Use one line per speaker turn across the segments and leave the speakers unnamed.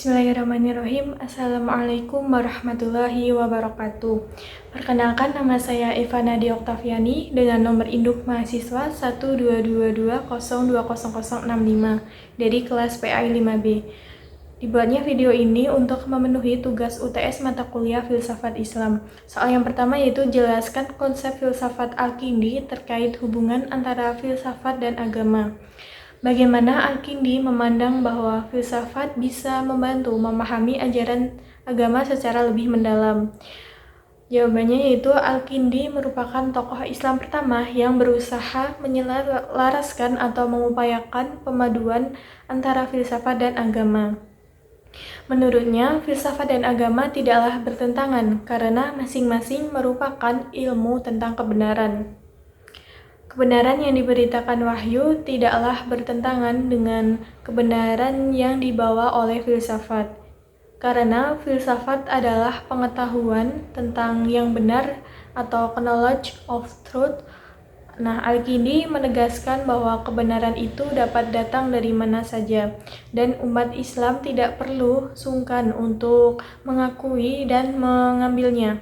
Bismillahirrahmanirrahim. Assalamualaikum warahmatullahi wabarakatuh. Perkenalkan, nama saya Eva Nadia Oktaviani dengan nomor induk mahasiswa 122202065 dari kelas PAI 5B. Dibuatnya video ini untuk memenuhi tugas UTS mata kuliah Filsafat Islam. Soal yang pertama yaitu jelaskan konsep filsafat Al-Kindi terkait hubungan antara filsafat dan agama. Bagaimana Al-Kindi memandang bahwa filsafat bisa membantu memahami ajaran agama secara lebih mendalam? Jawabannya yaitu Al-Kindi merupakan tokoh Islam pertama yang berusaha menyelaraskan atau mengupayakan pemaduan antara filsafat dan agama. Menurutnya, filsafat dan agama tidaklah bertentangan karena masing-masing merupakan ilmu tentang kebenaran. Kebenaran yang diberitakan wahyu tidaklah bertentangan dengan kebenaran yang dibawa oleh filsafat. Karena filsafat adalah pengetahuan tentang yang benar atau knowledge of truth. Al-Kindi menegaskan bahwa kebenaran itu dapat datang dari mana saja dan umat Islam tidak perlu sungkan untuk mengakui dan mengambilnya.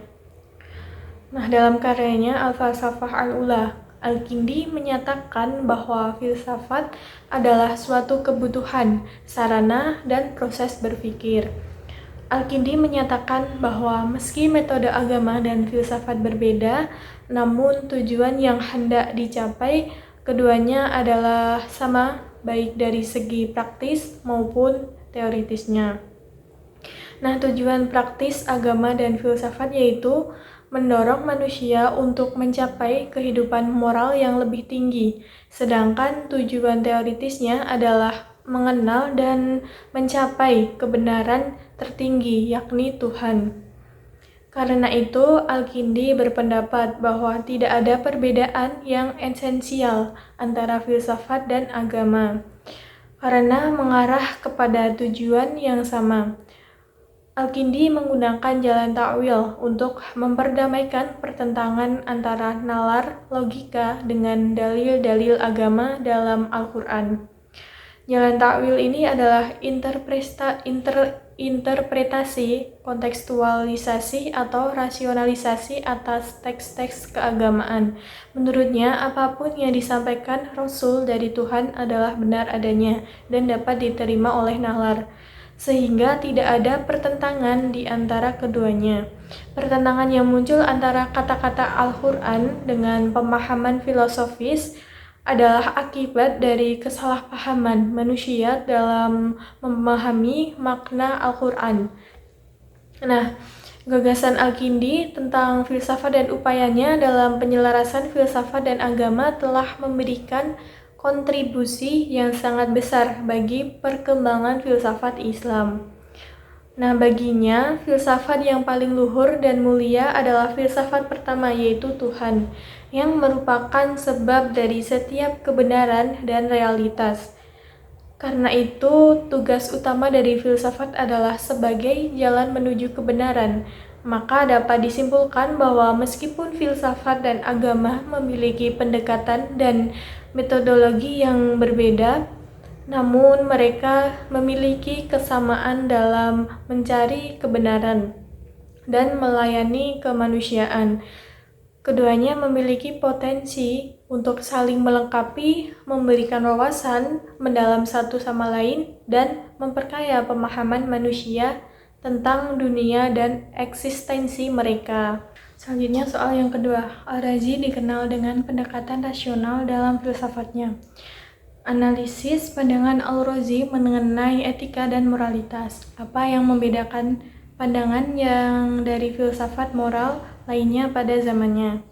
Dalam karyanya Al-Falsafah Al-Ula, Al-Kindi menyatakan bahwa filsafat adalah suatu kebutuhan, sarana, dan proses berpikir. Al-Kindi menyatakan bahwa meski metode agama dan filsafat berbeda, namun tujuan yang hendak dicapai keduanya adalah sama, baik dari segi praktis maupun teoritisnya. Tujuan praktis agama dan filsafat yaitu mendorong manusia untuk mencapai kehidupan moral yang lebih tinggi, sedangkan tujuan teoritisnya adalah mengenal dan mencapai kebenaran tertinggi, yakni Tuhan. Karena itu, Al-Kindi berpendapat bahwa tidak ada perbedaan yang esensial antara filsafat dan agama, karena mengarah kepada tujuan yang sama. Al-Kindi menggunakan jalan ta'wil untuk memperdamaikan pertentangan antara nalar logika dengan dalil-dalil agama dalam Al-Quran. Jalan ta'wil ini adalah interpretasi, kontekstualisasi, atau rasionalisasi atas teks-teks keagamaan. Menurutnya, apapun yang disampaikan Rasul dari Tuhan adalah benar adanya dan dapat diterima oleh nalar, sehingga tidak ada pertentangan di antara keduanya. Pertentangan yang muncul antara kata-kata Al-Quran dengan pemahaman filosofis adalah akibat dari kesalahpahaman manusia dalam memahami makna Al-Quran. Gagasan Al-Kindi tentang filsafat dan upayanya dalam penyelarasan filsafat dan agama telah memberikan kontribusi yang sangat besar bagi perkembangan filsafat Islam. Baginya, filsafat yang paling luhur dan mulia adalah filsafat pertama, yaitu Tuhan, yang merupakan sebab dari setiap kebenaran dan realitas. Karena itu, tugas utama dari filsafat adalah sebagai jalan menuju kebenaran. Maka dapat disimpulkan bahwa meskipun filsafat dan agama memiliki pendekatan dan metodologi yang berbeda, namun mereka memiliki kesamaan dalam mencari kebenaran dan melayani kemanusiaan. Keduanya memiliki potensi untuk saling melengkapi, memberikan wawasan mendalam satu sama lain, dan memperkaya pemahaman manusia tentang dunia dan eksistensi mereka. Selanjutnya soal yang kedua, Al-Razi dikenal dengan pendekatan rasional dalam filsafatnya. Analisis pandangan Al-Razi mengenai etika dan moralitas. Apa yang membedakan pandangan yang dari filsafat moral lainnya pada zamannya?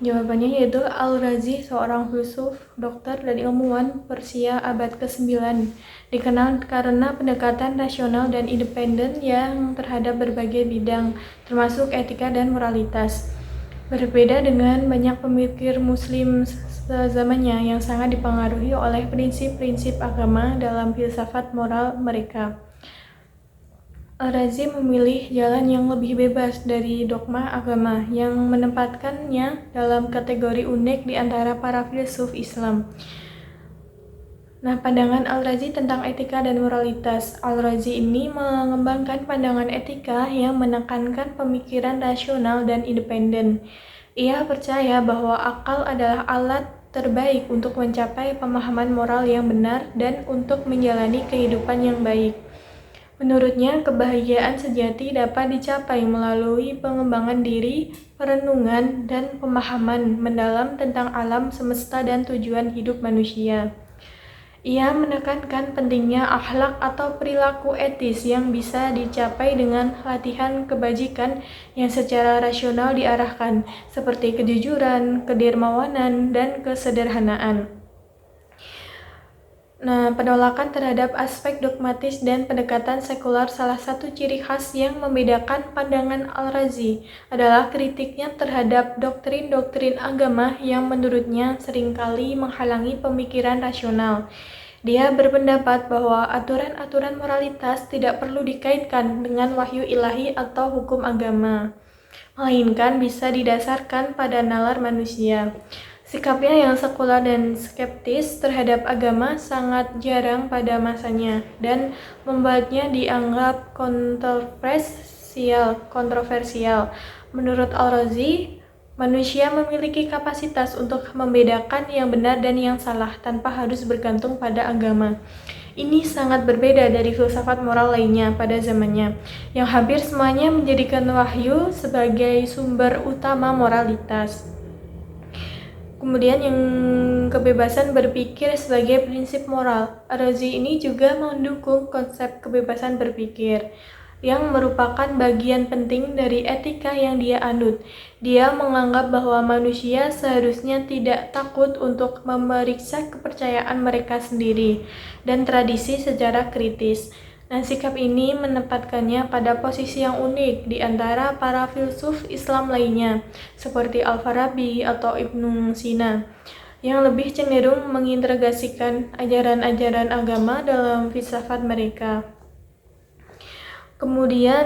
Jawabannya yaitu Al-Razi seorang filsuf, dokter, dan ilmuwan Persia abad ke-9, dikenal karena pendekatan rasional dan independen yang terhadap berbagai bidang, termasuk etika dan moralitas. Berbeda dengan banyak pemikir muslim sezamannya yang sangat dipengaruhi oleh prinsip-prinsip agama dalam filsafat moral mereka. Al-Razi memilih jalan yang lebih bebas dari dogma agama yang menempatkannya dalam kategori unik di antara para filsuf Islam. Nah, pandangan Al-Razi tentang etika dan moralitas. Al-Razi ini mengembangkan pandangan etika yang menekankan pemikiran rasional dan independen. Ia percaya bahwa akal adalah alat terbaik untuk mencapai pemahaman moral yang benar dan untuk menjalani kehidupan yang baik. Menurutnya, kebahagiaan sejati dapat dicapai melalui pengembangan diri, perenungan, dan pemahaman mendalam tentang alam semesta dan tujuan hidup manusia. Ia menekankan pentingnya akhlak atau perilaku etis yang bisa dicapai dengan latihan kebajikan yang secara rasional diarahkan, seperti kejujuran, kedermawanan, dan kesederhanaan. Nah, penolakan terhadap aspek dogmatis dan pendekatan sekular. Salah satu ciri khas yang membedakan pandangan Al-Razi adalah kritiknya terhadap doktrin-doktrin agama yang menurutnya seringkali menghalangi pemikiran rasional. Dia berpendapat bahwa aturan-aturan moralitas tidak perlu dikaitkan dengan wahyu ilahi atau hukum agama, melainkan bisa didasarkan pada nalar manusia. Sikapnya yang sekular dan skeptis terhadap agama sangat jarang pada masanya dan membuatnya dianggap kontroversial. Menurut Al-Razi, manusia memiliki kapasitas untuk membedakan yang benar dan yang salah tanpa harus bergantung pada agama. Ini sangat berbeda dari filsafat moral lainnya pada zamannya, yang hampir semuanya menjadikan wahyu sebagai sumber utama moralitas. Kemudian yang kebebasan berpikir sebagai prinsip moral. Al-Razi ini juga mendukung konsep kebebasan berpikir yang merupakan bagian penting dari etika yang dia anut. Dia menganggap bahwa manusia seharusnya tidak takut untuk memeriksa kepercayaan mereka sendiri dan tradisi secara kritis. Nah, sikap ini menempatkannya pada posisi yang unik di antara para filsuf Islam lainnya, seperti Al-Farabi atau Ibnu Sina, yang lebih cenderung mengintegrasikan ajaran-ajaran agama dalam filsafat mereka. Kemudian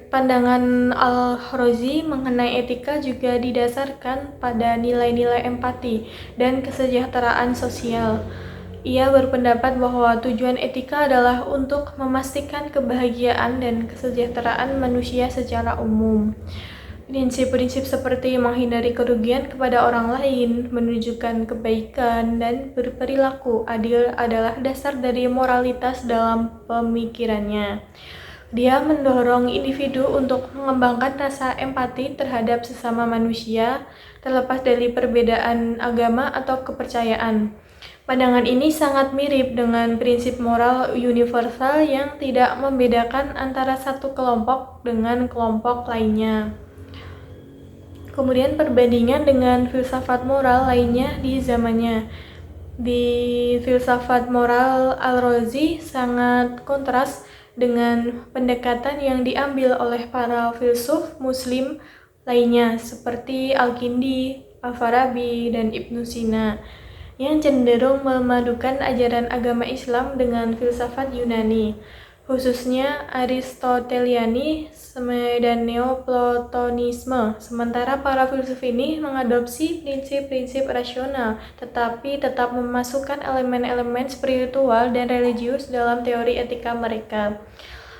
pandangan Al-Razi mengenai etika juga didasarkan pada nilai-nilai empati dan kesejahteraan sosial. Ia berpendapat bahwa tujuan etika adalah untuk memastikan kebahagiaan dan kesejahteraan manusia secara umum. Prinsip-prinsip seperti menghindari kerugian kepada orang lain, menunjukkan kebaikan, dan berperilaku adil adalah dasar dari moralitas dalam pemikirannya. Dia mendorong individu untuk mengembangkan rasa empati terhadap sesama manusia, terlepas dari perbedaan agama atau kepercayaan. Pandangan ini sangat mirip dengan prinsip moral universal yang tidak membedakan antara satu kelompok dengan kelompok lainnya. Kemudian perbandingan dengan filsafat moral lainnya di zamannya. Di filsafat moral, Al-Razi sangat kontras dengan pendekatan yang diambil oleh para filsuf muslim lainnya seperti Al-Kindi, Al-Farabi, dan Ibnu Sina, yang cenderung memadukan ajaran agama Islam dengan filsafat Yunani, khususnya Aristoteliani dan Neoplatonisme. Sementara para filsuf ini mengadopsi prinsip-prinsip rasional, tetapi tetap memasukkan elemen-elemen spiritual dan religius dalam teori etika mereka.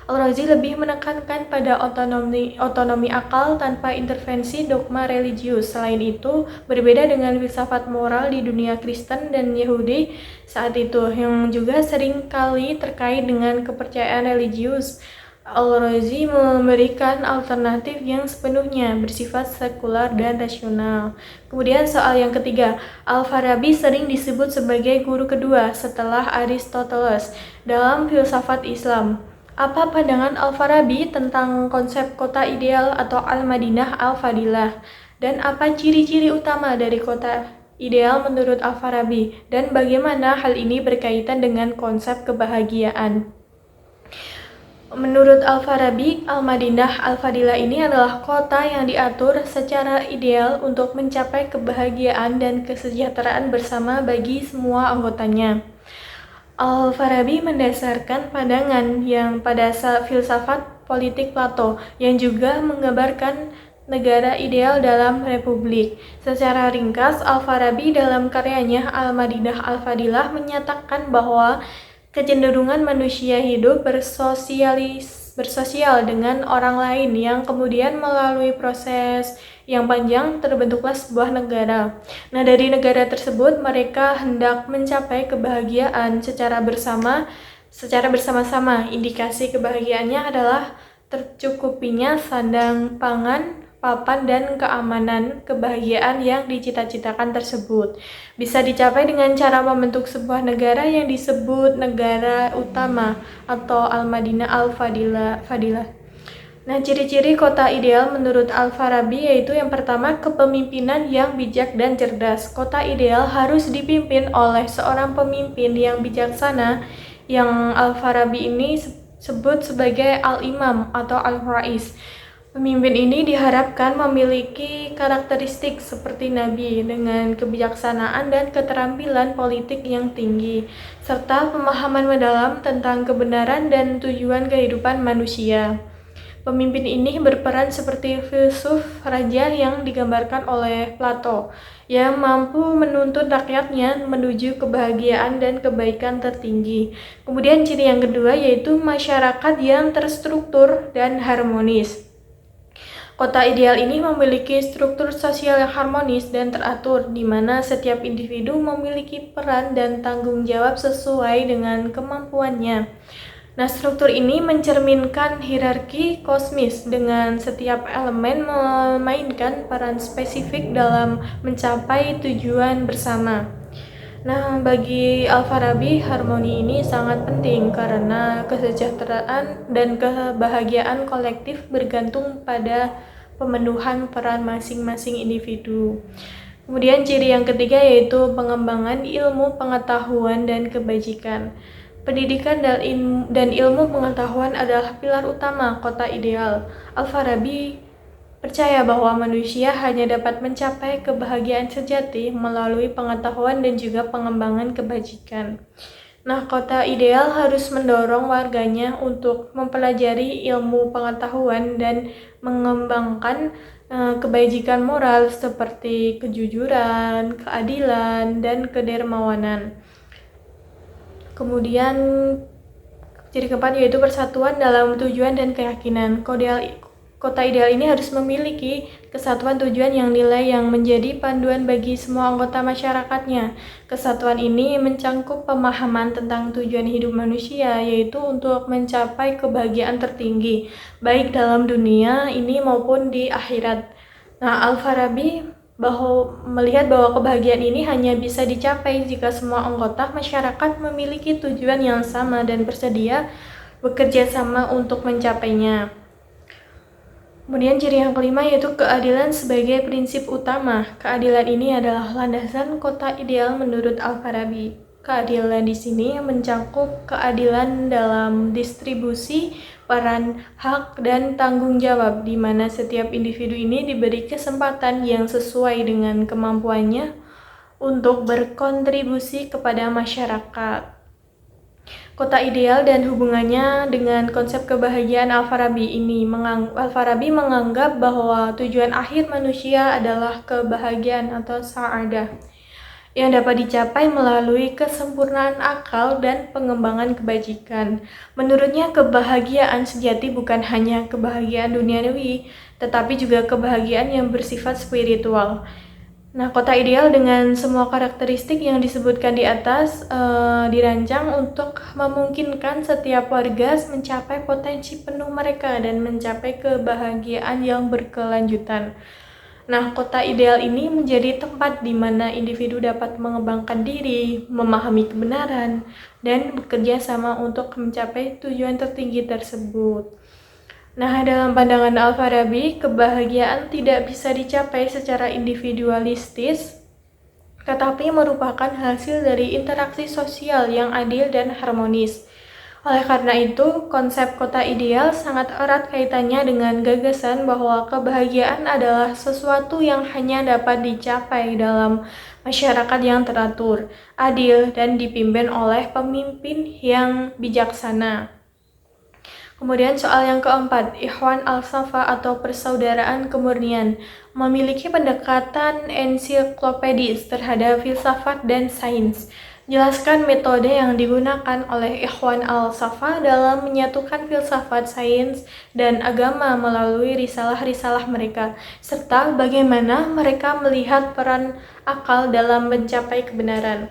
Al-Razi lebih menekankan pada otonomi akal tanpa intervensi dogma religius. Selain itu, berbeda dengan filsafat moral di dunia Kristen dan Yahudi saat itu, yang juga sering kali terkait dengan kepercayaan religius. Al-Razi memberikan alternatif yang sepenuhnya bersifat sekular dan rasional. Kemudian soal yang ketiga, Al-Farabi sering disebut sebagai guru kedua setelah Aristoteles dalam filsafat Islam. Apa pandangan Al-Farabi tentang konsep kota ideal atau Al-Madinah Al-Fadilah? Dan apa ciri-ciri utama dari kota ideal menurut Al-Farabi? Dan bagaimana hal ini berkaitan dengan konsep kebahagiaan? Menurut Al-Farabi, Al-Madinah Al-Fadilah ini adalah kota yang diatur secara ideal untuk mencapai kebahagiaan dan kesejahteraan bersama bagi semua anggotanya. Al-Farabi mendasarkan pandangan yang pada filsafat politik Plato yang juga menggambarkan negara ideal dalam republik. Secara ringkas, Al-Farabi dalam karyanya Al-Madinah Al-Fadilah menyatakan bahwa kecenderungan manusia hidup bersosial dengan orang lain yang kemudian melalui proses yang panjang terbentuklah sebuah negara. Nah, dari negara tersebut mereka hendak mencapai kebahagiaan secara bersama-sama. Indikasi kebahagiaannya adalah tercukupinya sandang pangan, papan, dan keamanan. Kebahagiaan yang dicita-citakan tersebut bisa dicapai dengan cara membentuk sebuah negara yang disebut negara utama atau Al-Madinah Al-Fadilah. Nah, ciri-ciri kota ideal menurut Al-Farabi yaitu yang pertama, kepemimpinan yang bijak dan cerdas. Kota ideal harus dipimpin oleh seorang pemimpin yang bijaksana yang Al-Farabi ini sebut sebagai Al-Imam atau Al-Rais. Pemimpin ini diharapkan memiliki karakteristik seperti Nabi dengan kebijaksanaan dan keterampilan politik yang tinggi, serta pemahaman mendalam tentang kebenaran dan tujuan kehidupan manusia. Pemimpin ini berperan seperti filsuf raja yang digambarkan oleh Plato, yang mampu menuntun rakyatnya menuju kebahagiaan dan kebaikan tertinggi. Kemudian ciri yang kedua yaitu masyarakat yang terstruktur dan harmonis. Kota ideal ini memiliki struktur sosial yang harmonis dan teratur, di mana setiap individu memiliki peran dan tanggung jawab sesuai dengan kemampuannya. Nah, struktur ini mencerminkan hierarki kosmis dengan setiap elemen memainkan peran spesifik dalam mencapai tujuan bersama. Nah, bagi Al-Farabi, harmoni ini sangat penting karena kesejahteraan dan kebahagiaan kolektif bergantung pada pemenuhan peran masing-masing individu. Kemudian ciri yang ketiga yaitu pengembangan ilmu pengetahuan dan kebajikan. Pendidikan dan ilmu pengetahuan adalah pilar utama kota ideal. Al-Farabi percaya bahwa manusia hanya dapat mencapai kebahagiaan sejati melalui pengetahuan dan juga pengembangan kebajikan. Nah, kota ideal harus mendorong warganya untuk mempelajari ilmu pengetahuan dan mengembangkan kebajikan moral seperti kejujuran, keadilan, dan kedermawanan. Kemudian ciri keempat yaitu persatuan dalam tujuan dan keyakinan. Kota ideal ini harus memiliki kesatuan tujuan yang nilai yang menjadi panduan bagi semua anggota masyarakatnya. Kesatuan ini mencangkup pemahaman tentang tujuan hidup manusia, yaitu untuk mencapai kebahagiaan tertinggi, baik dalam dunia ini maupun di akhirat. Nah, Al-Farabi melihat bahwa kebahagiaan ini hanya bisa dicapai jika semua anggota masyarakat memiliki tujuan yang sama dan bersedia bekerja sama untuk mencapainya. Kemudian ciri yang kelima yaitu keadilan sebagai prinsip utama. Keadilan ini adalah landasan kota ideal menurut Al-Farabi. Keadilan di sini mencakup keadilan dalam distribusi peran, hak, dan tanggung jawab, di mana setiap individu ini diberi kesempatan yang sesuai dengan kemampuannya untuk berkontribusi kepada masyarakat. Kota ideal dan hubungannya dengan konsep kebahagiaan Al-Farabi menganggap bahwa tujuan akhir manusia adalah kebahagiaan atau sa'adah yang dapat dicapai melalui kesempurnaan akal dan pengembangan kebajikan. Menurutnya, kebahagiaan sejati bukan hanya kebahagiaan duniawi, tetapi juga kebahagiaan yang bersifat spiritual. Nah, kota ideal dengan semua karakteristik yang disebutkan di atas dirancang untuk memungkinkan setiap warga mencapai potensi penuh mereka dan mencapai kebahagiaan yang berkelanjutan. Nah, kota ideal ini menjadi tempat di mana individu dapat mengembangkan diri, memahami kebenaran, dan bekerja sama untuk mencapai tujuan tertinggi tersebut. Nah, dalam pandangan Al-Farabi, kebahagiaan tidak bisa dicapai secara individualistis, tetapi merupakan hasil dari interaksi sosial yang adil dan harmonis. Oleh karena itu, konsep kota ideal sangat erat kaitannya dengan gagasan bahwa kebahagiaan adalah sesuatu yang hanya dapat dicapai dalam masyarakat yang teratur, adil, dan dipimpin oleh pemimpin yang bijaksana. Kemudian soal yang keempat, Ikhwan al-Safa atau persaudaraan kemurnian memiliki pendekatan ensiklopedis terhadap filsafat dan sains. Jelaskan metode yang digunakan oleh Ikhwan al-Safa dalam menyatukan filsafat, sains, dan agama melalui risalah-risalah mereka, serta bagaimana mereka melihat peran akal dalam mencapai kebenaran.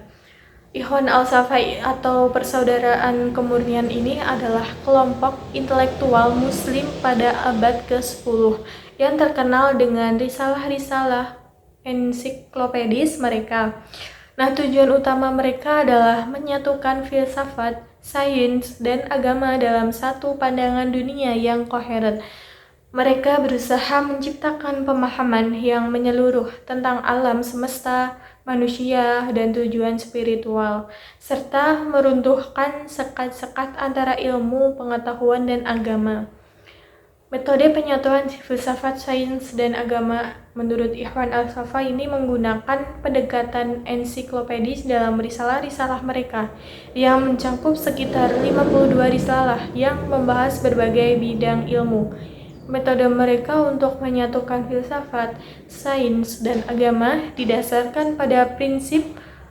Ikhwan al-Safa atau persaudaraan kemurnian ini adalah kelompok intelektual muslim pada abad ke-10 yang terkenal dengan risalah-risalah ensiklopedis mereka. Nah, tujuan utama mereka adalah menyatukan filsafat, sains, dan agama dalam satu pandangan dunia yang koheren. Mereka berusaha menciptakan pemahaman yang menyeluruh tentang alam semesta, manusia, dan tujuan spiritual, serta meruntuhkan sekat-sekat antara ilmu, pengetahuan, dan agama. Metode penyatuan filsafat, sains, dan agama menurut Ikhwan al-Safa ini menggunakan pendekatan ensiklopedis dalam risalah-risalah mereka yang mencakup sekitar 52 risalah yang membahas berbagai bidang ilmu. Metode mereka untuk menyatukan filsafat, sains, dan agama didasarkan pada prinsip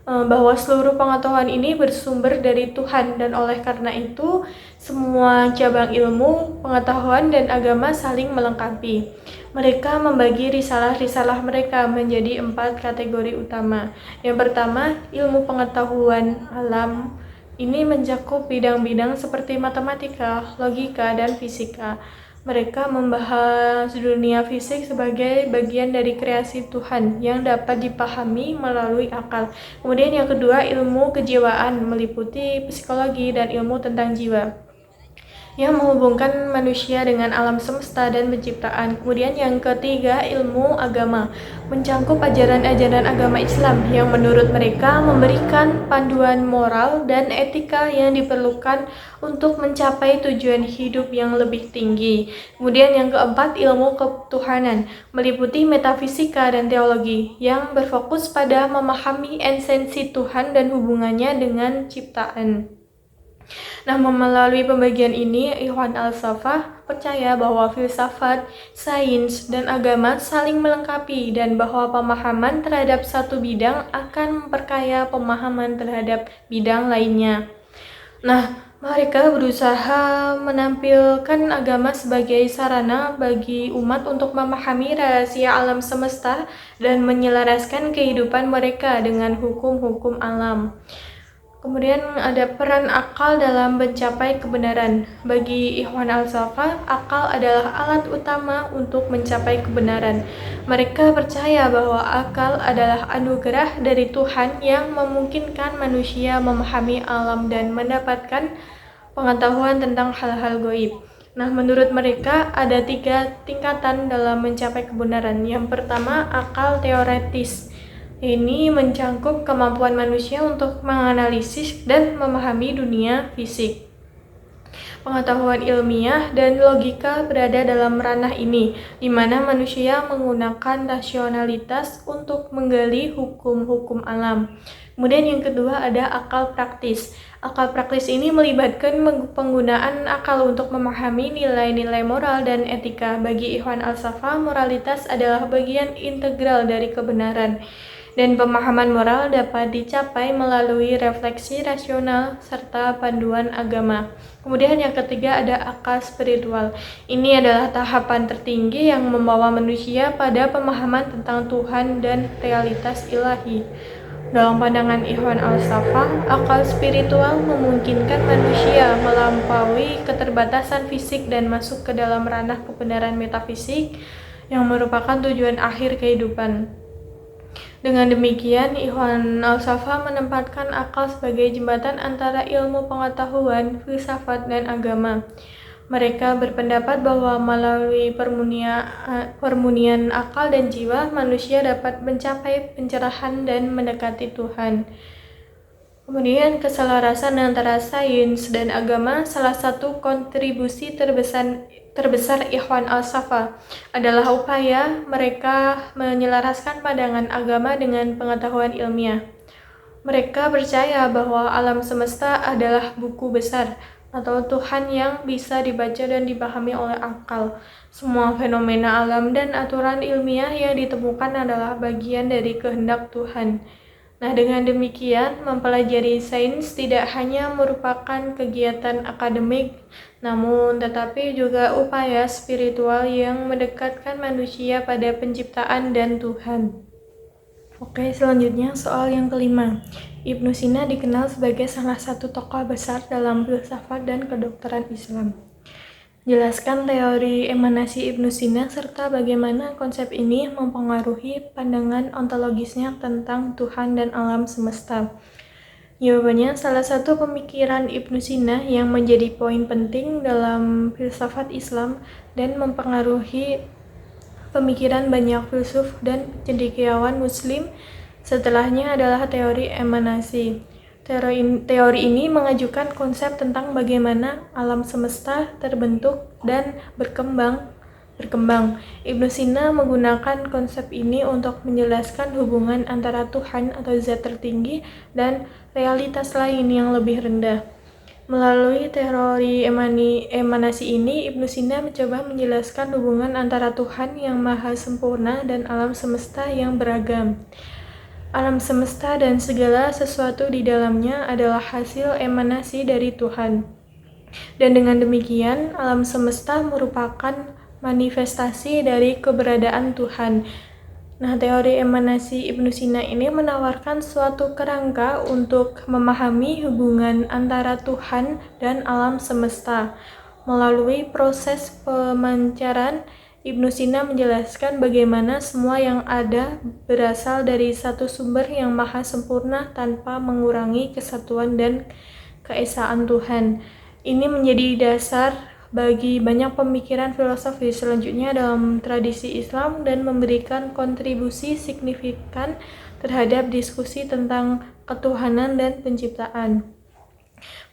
bahwa seluruh pengetahuan ini bersumber dari Tuhan, dan oleh karena itu semua cabang ilmu, pengetahuan, dan agama saling melengkapi. Mereka membagi risalah-risalah mereka menjadi 4 kategori utama. Yang pertama, ilmu pengetahuan alam. Ini mencakup bidang-bidang seperti matematika, logika, dan fisika. Mereka membahas dunia fisik sebagai bagian dari kreasi Tuhan yang dapat dipahami melalui akal. Kemudian yang kedua, ilmu kejiwaan meliputi psikologi dan ilmu tentang jiwa yang menghubungkan manusia dengan alam semesta dan penciptaan. Kemudian yang ketiga, ilmu agama mencakup ajaran-ajaran agama Islam yang menurut mereka memberikan panduan moral dan etika yang diperlukan untuk mencapai tujuan hidup yang lebih tinggi. Kemudian yang keempat, ilmu ketuhanan meliputi metafisika dan teologi yang berfokus pada memahami esensi Tuhan dan hubungannya dengan ciptaan. Nah, melalui pembagian ini, Ikhwan al-Safa percaya bahwa filsafat, sains, dan agama saling melengkapi dan bahwa pemahaman terhadap satu bidang akan memperkaya pemahaman terhadap bidang lainnya. Nah, mereka berusaha menampilkan agama sebagai sarana bagi umat untuk memahami rahasia alam semesta dan menyelaraskan kehidupan mereka dengan hukum-hukum alam. Kemudian ada peran akal dalam mencapai kebenaran. Bagi Ikhwan al-Safa, akal adalah alat utama untuk mencapai kebenaran. Mereka percaya bahwa akal adalah anugerah dari Tuhan yang memungkinkan manusia memahami alam dan mendapatkan pengetahuan tentang hal-hal gaib. Nah, menurut mereka ada 3 tingkatan dalam mencapai kebenaran. Yang pertama, akal teoretis. Ini mencakup kemampuan manusia untuk menganalisis dan memahami dunia fisik. Pengetahuan ilmiah dan logika berada dalam ranah ini, di mana manusia menggunakan rasionalitas untuk menggali hukum-hukum alam. Kemudian yang kedua ada akal praktis. Akal praktis ini melibatkan penggunaan akal untuk memahami nilai-nilai moral dan etika. Bagi Ikhwan al-Safa, moralitas adalah bagian integral dari kebenaran. Dan pemahaman moral dapat dicapai melalui refleksi rasional serta panduan agama. Kemudian yang ketiga ada akal spiritual. Ini adalah tahapan tertinggi yang membawa manusia pada pemahaman tentang Tuhan dan realitas ilahi. Dalam pandangan Ikhwan al-Safa, akal spiritual memungkinkan manusia melampaui keterbatasan fisik dan masuk ke dalam ranah kebenaran metafisik yang merupakan tujuan akhir kehidupan. Dengan demikian, Ikhwan al-Safa menempatkan akal sebagai jembatan antara ilmu pengetahuan, filsafat, dan agama. Mereka berpendapat bahwa melalui permunian akal dan jiwa, manusia dapat mencapai pencerahan dan mendekati Tuhan. Kemudian keselarasan antara sains dan agama, salah satu kontribusi terbesar Ikhwan al-Safa adalah upaya mereka menyelaraskan pandangan agama dengan pengetahuan ilmiah. Mereka percaya bahwa alam semesta adalah buku besar, atau Tuhan yang bisa dibaca dan dipahami oleh akal. Semua fenomena alam dan aturan ilmiah yang ditemukan adalah bagian dari kehendak Tuhan. Nah, dengan demikian, mempelajari sains tidak hanya merupakan kegiatan akademik, namun tetapi juga upaya spiritual yang mendekatkan manusia pada penciptaan dan Tuhan. Oke, selanjutnya soal yang kelima. Ibnu Sina dikenal sebagai salah satu tokoh besar dalam filsafat dan kedokteran Islam. Jelaskan teori emanasi Ibnu Sina serta bagaimana konsep ini mempengaruhi pandangan ontologisnya tentang Tuhan dan alam semesta. Jawabannya, salah satu pemikiran Ibnu Sina yang menjadi poin penting dalam filsafat Islam dan mempengaruhi pemikiran banyak filsuf dan cendekiawan Muslim setelahnya adalah teori emanasi. Teori ini mengajukan konsep tentang bagaimana alam semesta terbentuk dan berkembang. Ibnu Sina menggunakan konsep ini untuk menjelaskan hubungan antara Tuhan atau zat tertinggi dan realitas lain yang lebih rendah. Melalui teori emanasi ini, Ibnu Sina mencoba menjelaskan hubungan antara Tuhan yang maha sempurna dan alam semesta yang beragam. Alam semesta dan segala sesuatu di dalamnya adalah hasil emanasi dari Tuhan. Dan dengan demikian, alam semesta merupakan manifestasi dari keberadaan Tuhan. Nah, teori emanasi Ibnu Sina ini menawarkan suatu kerangka untuk memahami hubungan antara Tuhan dan alam semesta. Melalui proses pemancaran, Ibnu Sina menjelaskan bagaimana semua yang ada berasal dari satu sumber yang maha sempurna tanpa mengurangi kesatuan dan keesaan Tuhan. Ini menjadi dasar bagi banyak pemikiran filosofi selanjutnya dalam tradisi Islam dan memberikan kontribusi signifikan terhadap diskusi tentang ketuhanan dan penciptaan.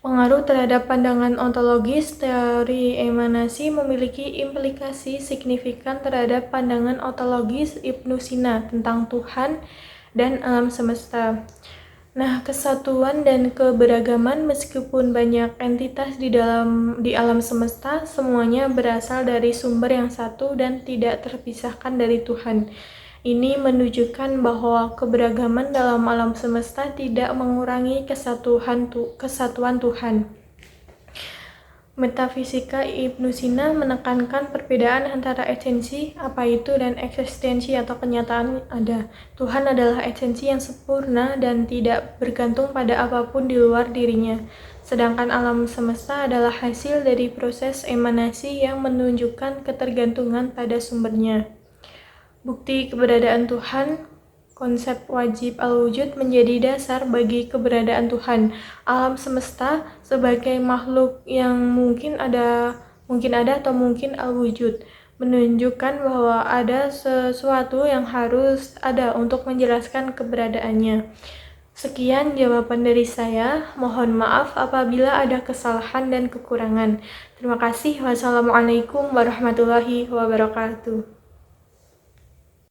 Pengaruh terhadap pandangan ontologis, teori emanasi memiliki implikasi signifikan terhadap pandangan ontologis Ibnu Sina tentang Tuhan dan alam semesta. Nah, kesatuan dan keberagaman meskipun banyak entitas di alam semesta, semuanya berasal dari sumber yang satu dan tidak terpisahkan dari Tuhan. Ini menunjukkan bahwa keberagaman dalam alam semesta tidak mengurangi kesatuan Tuhan. Metafisika Ibnu Sina menekankan perbedaan antara esensi, apa itu, dan eksistensi atau kenyataan ada. Tuhan adalah esensi yang sempurna dan tidak bergantung pada apapun di luar dirinya. Sedangkan alam semesta adalah hasil dari proses emanasi yang menunjukkan ketergantungan pada sumbernya. Bukti keberadaan Tuhan, konsep wajib al-wujud menjadi dasar bagi keberadaan Tuhan. Alam semesta sebagai makhluk yang mungkin ada atau mungkin al-wujud menunjukkan bahwa ada sesuatu yang harus ada untuk menjelaskan keberadaannya. Sekian jawaban dari saya. Mohon maaf apabila ada kesalahan dan kekurangan. Terima kasih. Wassalamualaikum warahmatullahi wabarakatuh.